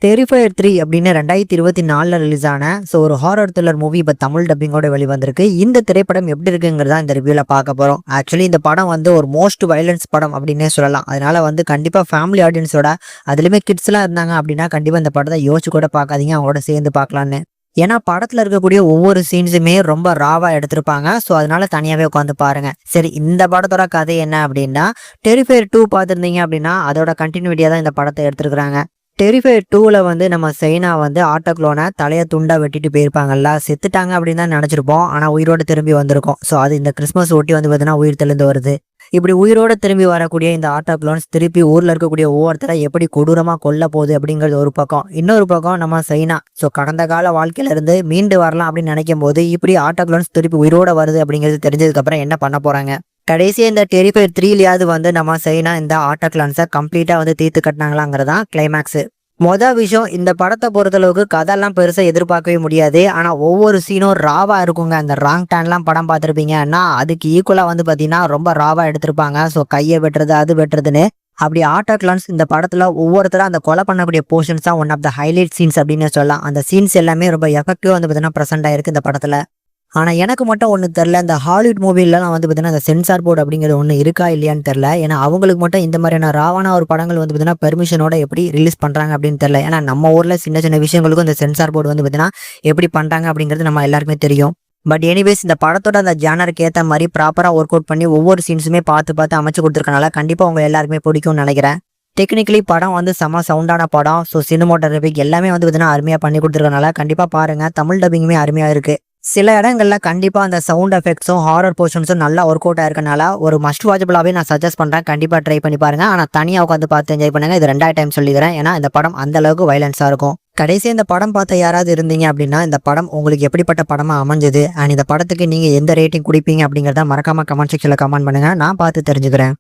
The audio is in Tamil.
டெரிஃபயர் 3 அப்படின்னு 2024ல ரிலீஸ் ஆன ஒரு ஹாரர் த்ரில்லர் மூவி இப்போ தமிழ் டப்பிங்கோட வெளிவந்திருக்கு. இந்த திரைப்படம் எப்படி இருக்குங்கிறதா இந்த ரிவ்யூல பார்க்க போறோம். ஆக்சுவலி இந்த படம் ஒரு மோஸ்ட் வயலன்ஸ் படம் அப்படின்னே சொல்லலாம். அதனால கண்டிப்பா ஃபேமிலி ஆடியன்ஸோட அதுலயுமே கிட்ஸ் எல்லாம் இருந்தாங்க அப்படின்னா கண்டிப்பா இந்த படத்தை யோசிச்சு கூட பார்க்காதீங்க, அவங்களோட சேர்ந்து பார்க்கலான்னு. ஏன்னா படத்துல இருக்கக்கூடிய ஒவ்வொரு சீன்ஸுமே ரொம்ப ராவா எடுத்திருப்பாங்க. அதனால தனியாவே உட்காந்து பாருங்க. சரி, இந்த படத்தோட கதை என்ன அப்படின்னா, டெரிஃபயர் 2 பார்த்துருந்தீங்க அப்படின்னா அதோட கண்டினியூட்டியா தான் இந்த படத்தை எடுத்திருக்கிறாங்க. டெரிஃபயர் 2ல நம்ம சைனா ஆட்டோக்ளோனை தலையை துண்டா வெட்டிட்டு போயிருப்பாங்கல்ல, செத்துட்டாங்க அப்படின்னு தான் நினைச்சிருப்போம். ஆனா உயிரோட திரும்பி வந்திருக்கும். அது இந்த கிறிஸ்மஸ் ஒட்டி பார்த்தீங்கன்னா உயிர் தெளிந்து வருது. இப்படி உயிரோட திரும்பி வரக்கூடிய இந்த ஆட்டோக்ளோன்ஸ் திருப்பி ஊர்ல இருக்கக்கூடிய ஒவ்வொருத்தரை எப்படி கொடூரமா கொல்ல போகுது அப்படிங்கிறது ஒரு பக்கம். இன்னொரு பக்கம் நம்ம சைனா கடந்த கால வாழ்க்கையில இருந்து மீண்டு வரலாம் அப்படின்னு நினைக்கும் போது இப்படி ஆட்டோக்ளோன்ஸ் திருப்பி உயிரோட வருது அப்படிங்கிறது தெரிஞ்சதுக்கு அப்புறம் என்ன பண்ண போறாங்க. கடைசியா இந்த டெரிஃபயர் 3லயாவது நம்ம சைனா இந்த ஆட்டோக்ளான்ஸை கம்ப்ளீட்டா தீர்த்து கட்டினாங்களாங்கிறதான் கிளைமேக்ஸ். விஷயம், இந்த படத்தை பொறுத்தளவுக்கு கதையெல்லாம் பெருசா எதிர்பார்க்கவே முடியாது. ஆனா ஒவ்வொரு சீனும் ராவா இருக்குங்க. அந்த ராங் டேன்லாம் படம் பார்த்துருப்பீங்கன்னா அதுக்கு ஈக்குவலா பாத்தீங்கன்னா ரொம்ப ராவா எடுத்திருப்பாங்க. கையை வெட்டுறது அது வெட்டுறதுன்னு அப்படி ஆட்டோக்ளான்ஸ் இந்த படத்துல ஒவ்வொருத்தரும் அந்த கொலை பண்ணக்கூடிய போர்ஷன்ஸ் தான் one of the highlight scenes அப்படின்னு சொல்லலாம். அந்த சீன்ஸ் எல்லாமே ரொம்ப எஃபெக்டிவா பாத்தீங்கன்னா ப்ரெசென்ட் ஆயிருக்கு இந்த படத்துல. ஆனா எனக்கு மட்டும் ஒண்ணு தெரியல, இந்த ஹாலிவுட் மூவிலாம் பாத்தீங்கன்னா அந்த சென்சார் போர்டு அப்படிங்கிறது ஒண்ணு இருக்கா இல்லையான்னு தெரியல. ஏன்னா அவங்களுக்கு மட்டும் இந்த மாதிரியான ராவான ஒரு படங்கள் பாத்தீங்கன்னா பெர்மிஷனோட எப்படி ரிலீஸ் பண்றாங்க அப்படின்னு தெரியல. ஏன்னா நம்ம ஊர்ல சின்ன சின்ன விஷயங்களுக்கும் இந்த சென்சார் போர்டு பாத்தீங்கன்னா எப்படி பண்றாங்க அப்படிங்கிறது நம்ம எல்லாருக்குமே தெரியும். பட் எனிவேஸ், இந்த படத்தோட அந்த ஜானருக்கு ஏற்ற மாதிரி ப்ராப்பரா ஒர்க் அவுட் பண்ணி ஒவ்வொரு சீன்ஸுமே பார்த்து அமைச்சு கொடுத்துருக்கனால கண்டிப்பா உங்க எல்லாருக்குமே பிடிக்கும்னு நினைக்கிறேன். டெக்னிக்கலி படம் செம சவுண்டான படம். சினிமோட்டோகிராஃபிக் எல்லாமே பாத்தீங்கன்னா அருமையா பண்ணி கொடுத்துருக்கனால கண்டிப்பா பாருங்க. தமிழ் டப்பிங்குமே அருமையா இருக்கு. சில இடங்கள்ல கண்டிப்பா அந்த சவுண்ட் எஃபெக்ட்ஸும் ஹாரர் போர்ஷன்ஸும் நல்லா ஒர்க் அவுட் ஆயிருக்கனால ஒரு மஸ்ட் வாட்சபிளாவே நான் சஜஸ்ட் பண்றேன். கண்டிப்பா ட்ரை பண்ணி பாருங்க. ஆனா தனியா உட்காந்து பார்த்து என்ஜாய் பண்ணுங்க. இது 2வது டைம் சொல்லிக்கிறேன். ஏன்னா இந்த படம் அந்த அளவுக்கு வயலன்ஸா இருக்கும். கடைசியா இந்த படம் பார்த்த யாராவது இருந்தீங்க அப்படின்னா இந்த படம் உங்களுக்கு எப்படிப்பட்ட படமா அமைஞ்சது அண்ட் இந்த படத்துக்கு நீங்க எந்த ரேட்டிங் குடிப்பீங்க அப்படிங்கறத மறக்காம கமெண்ட் செக்ஷன்ல கமெண்ட் பண்ணுங்க. நான் பார்த்து தெரிஞ்சுக்கிறேன்.